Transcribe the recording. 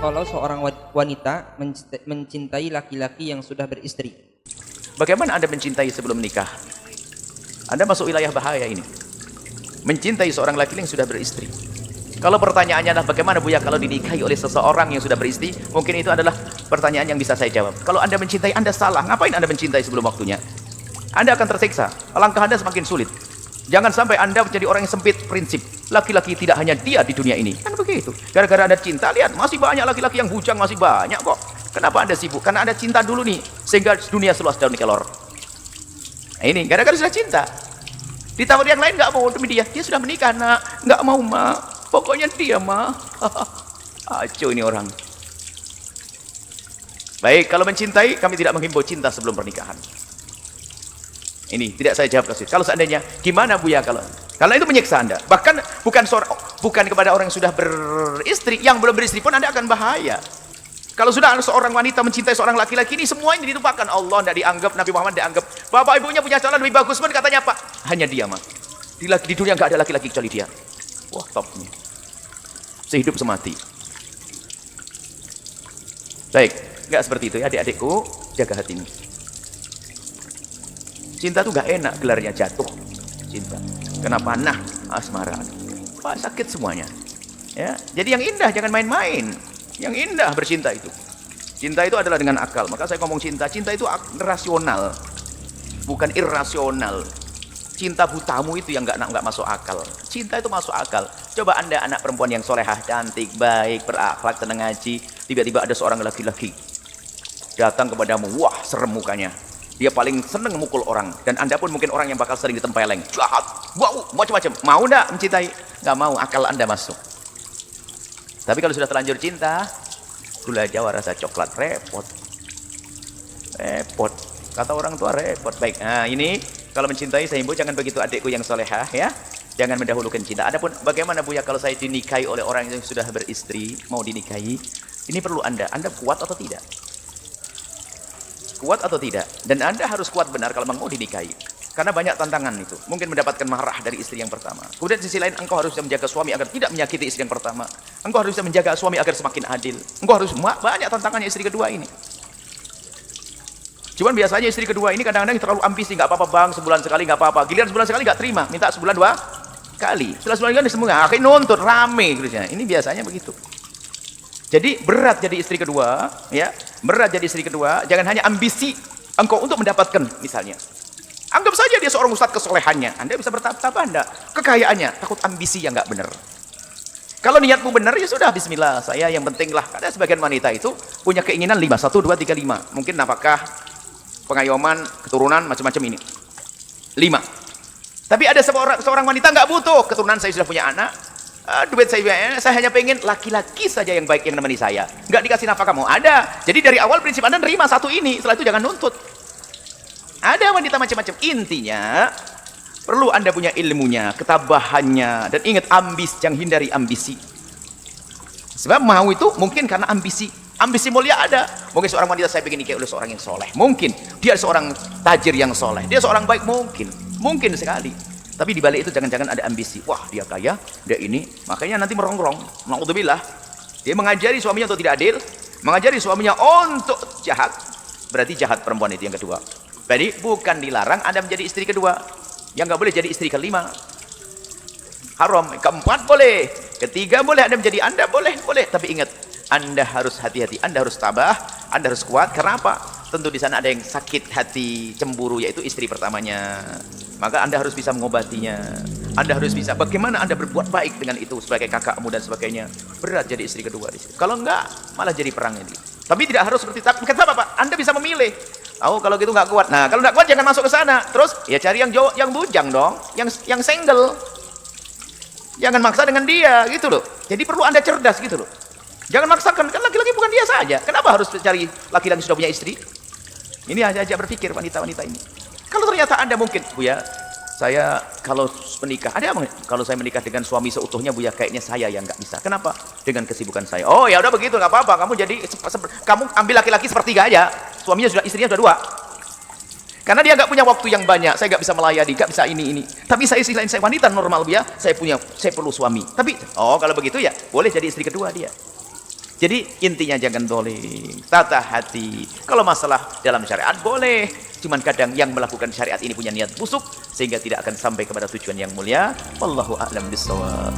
kalau seorang wanita mencintai laki-laki yang sudah beristri? Bagaimana Anda mencintai sebelum menikah? Anda masuk wilayah bahaya ini. Mencintai seorang laki-laki yang sudah beristri. Kalau pertanyaannya adalah bagaimana Buya kalau dinikahi oleh seseorang yang sudah beristri, mungkin itu adalah pertanyaan yang bisa saya jawab. Kalau Anda mencintai, Anda salah. Ngapain Anda mencintai sebelum waktunya? Anda akan tersiksa. Langkah Anda semakin sulit. Jangan sampai Anda menjadi orang yang sempit prinsip. Laki-laki tidak hanya dia di dunia ini. Kan begitu. Gara-gara Anda cinta, lihat masih banyak laki-laki yang bujang, masih banyak kok. Kenapa Anda sibuk? Karena Anda cinta dulu nih, sehingga dunia seluas daun kelor. Nah, ini gara-gara sudah cinta. Ditawar yang lain nggak mau demi dia. Dia sudah menikah, nak. Nggak mau, mak. Pokoknya dia, mak. Acuh ini orang. Baik, kalau mencintai, kami tidak menghimbau cinta sebelum pernikahan. Ini tidak saya jawab kasih. Kalau seandainya, gimana Buya kalau? Karena itu menyiksa Anda. Bahkan bukan kepada orang yang sudah beristri, yang belum beristri pun Anda akan bahaya. Kalau sudah seorang wanita mencintai seorang laki-laki, ini semua ini dilupakan. Allah tidak dianggap, Nabi Muhammad dianggap. Bapak ibunya punya calon lebih bagus pun katanya apa? Hanya dia, mak. Di dunia nggak ada laki-laki kecuali dia. Wah, topnya. Sehidup semati. Baik, nggak seperti itu ya adik-adikku, jaga hatimu. Cinta tuh gak enak gelarnya, jatuh cinta. Kenapa? Nah, asmara. Wah, sakit semuanya. Ya, jadi yang indah jangan main-main. Yang indah bercinta itu. Cinta itu adalah dengan akal. Maka saya ngomong cinta. Cinta itu rasional, bukan irrasional. Cinta butamu itu yang nggak masuk akal. Cinta itu masuk akal. Coba Anda anak perempuan yang solehah, cantik, baik, berakhlak, senang ngaji. Tiba-tiba ada seorang laki-laki datang kepadamu. Wah, serem mukanya. Dia paling seneng mukul orang. Dan Anda pun mungkin orang yang bakal sering ditempeleng. Jahat. Wow, macam-macam. Mau enggak mencintai? Nggak mau, akal Anda masuk. Tapi kalau sudah terlanjur cinta, gula Jawa rasa coklat, repot. Repot. Kata orang tua repot. Baik, nah ini kalau mencintai saya himbau jangan begitu adikku yang solehah ya. Jangan mendahulukan cinta. Adapun bagaimana Buya kalau saya dinikahi oleh orang yang sudah beristri, mau dinikahi, ini perlu Anda kuat atau tidak? Kuat atau tidak? Dan Anda harus kuat benar kalau mau dinikahi. Karena banyak tantangan itu. Mungkin mendapatkan marah dari istri yang pertama. Kemudian di sisi lain engkau harus bisa menjaga suami agar tidak menyakiti istri yang pertama. Engkau harus bisa menjaga suami agar semakin adil. Engkau harus banyak tantangannya istri kedua ini. Cuman biasanya istri kedua ini kadang-kadang terlalu ambisi. Nggak apa-apa bang, sebulan sekali nggak apa-apa. Giliran sebulan sekali nggak terima. Minta sebulan 2 kali. Setelah sebulan kan semua akhirnya nuntut rame. Ini biasanya begitu. Jadi berat jadi istri kedua, ya. Berat jadi istri kedua, jangan hanya ambisi engkau untuk mendapatkan misalnya. Anggap saja dia seorang ustadz kesolehannya, Anda bisa bertahap-tahap Anda. Kekayaannya, takut ambisi yang nggak benar. Kalau niatmu benar ya sudah bismillah, saya yang penting lah. Karena sebagian wanita itu punya keinginan 5, 1, 2, 3, 5. Mungkin nafkah, pengayoman, keturunan, macam-macam ini. 5. Tapi ada seorang wanita nggak butuh keturunan, saya sudah punya anak. Duit saya hanya pengen laki-laki saja yang baik yang nemeni saya, nggak dikasih nafkah kamu ada. Jadi dari awal prinsip Anda nerima satu ini, setelah itu jangan nuntut. Ada wanita macam-macam. Intinya perlu Anda punya ilmunya, ketabahannya, dan ingat jangan hindari ambisi. Sebab mau itu mungkin karena ambisi mulia ada. Mungkin seorang wanita saya pengen nikah oleh seorang yang soleh, mungkin dia seorang tajir yang soleh, dia seorang baik, mungkin sekali. Tapi di balik itu jangan-jangan ada ambisi. Wah, dia kaya, dia ini. Makanya nanti merongrong. Na'udzubillah. Dia mengajari suaminya untuk tidak adil, mengajari suaminya untuk jahat. Berarti jahat perempuan itu yang kedua. Jadi bukan dilarang Anda menjadi istri kedua. Yang nggak boleh jadi istri kelima. Haram. Keempat boleh. Ketiga boleh Anda menjadi Anda boleh. Tapi ingat, Anda harus hati-hati. Anda harus tabah. Anda harus kuat. Kenapa? Tentu di sana ada yang sakit hati, cemburu, yaitu istri pertamanya. Maka Anda harus bisa mengobatinya. Anda harus bisa bagaimana Anda berbuat baik dengan itu sebagai kakakmu dan sebagainya. Berat jadi istri kedua di situ. Kalau enggak, malah jadi perang ini. Tapi tidak harus seperti itu. Kenapa Pak? Anda bisa memilih. Oh, kalau gitu nggak kuat. Nah, kalau nggak kuat jangan masuk ke sana. Terus ya cari yang bujang dong, yang single. Jangan maksa dengan dia gitu loh. Jadi perlu Anda cerdas gitu loh. Jangan maksakan, kan laki-laki bukan dia saja. Kenapa harus cari laki-laki yang sudah punya istri? Ini aja berpikir wanita-wanita ini. Kalau ternyata Anda mungkin, Buya, saya kalau menikah, ada apa? Kalau saya menikah dengan suami seutuhnya, Buya, kayaknya saya yang nggak bisa. Kenapa? Dengan kesibukan saya. Oh ya udah begitu, nggak apa-apa. Kamu ambil laki-laki sepertiga aja. Istrinya sudah 2. Karena dia nggak punya waktu yang banyak. Saya nggak bisa melayani, nggak bisa ini. Tapi saya selain saya wanita normal, Buya, saya perlu suami. Tapi kalau begitu ya boleh jadi istri kedua dia. Jadi intinya jangan dolim, tata hati. Kalau masalah dalam syariat boleh, cuman kadang yang melakukan syariat ini punya niat busuk sehingga tidak akan sampai kepada tujuan yang mulia. Wallahu a'lam bishawab.